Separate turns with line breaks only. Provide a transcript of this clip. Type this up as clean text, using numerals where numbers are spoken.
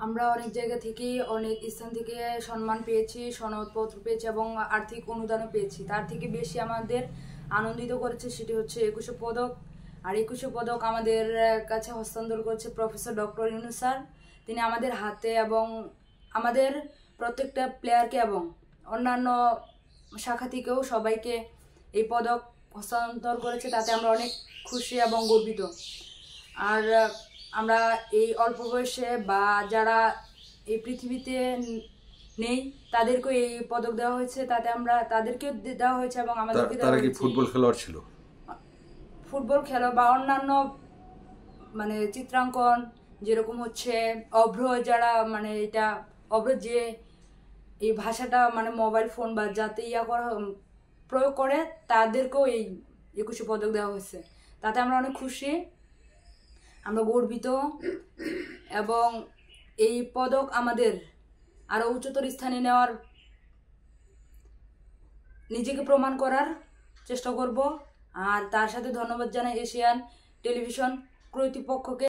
আমরা অনেক জায়গা থেকেই অনেক স্থান থেকে সম্মান পেয়েছি, সনদপত্র পেয়েছি এবং আর্থিক অনুদানও পেয়েছি। তার থেকে বেশি আমাদের আনন্দিত করেছে সেটি হচ্ছে 21শে পদক। আর 21শে পদক আমাদের কাছে হস্তান্তর করেছে প্রফেসর ডক্টর ইউনূস স্যার। তিনি আমাদের হাতে এবং আমাদের প্রত্যেকটা প্লেয়ারকে এবং অন্যান্য শাখা থেকেও সবাইকে এই পদক হস্তান্তর করেছে, তাতে আমরা অনেক খুশি এবং গর্বিত। আর আমরা এই অল্প বয়সে বা যারা এই পৃথিবীতে নেই তাদেরকে এই পদক দেওয়া হয়েছে, তাতে আমরা তাদেরকেও দেওয়া হয়েছে এবং আমাদেরকে দেওয়া হয়েছে।
তারা কি ফুটবল খেলোয়াড় ছিল?
ফুটবল খেলা বা অন্যান্য মানে চিত্রাঙ্কন, যেরকম হচ্ছে অভ্র, যারা মানে এটা অভ্র যে এই ভাষাটা মানে মোবাইল ফোন বা যাতে প্রয়োগ করে, তাদেরকেও এই 21শে পদক দেওয়া হয়েছে। তাতে আমরা অনেক খুশি, আমরা গর্বিত এবং এই পদক আমাদের আরো উচ্চতর স্থানে নেওয়ার, নিজেকে প্রমাণ করার চেষ্টা করব। আর তার সাথে ধন্যবাদ জানাই এশিয়ান টেলিভিশন কর্তৃপক্ষকে।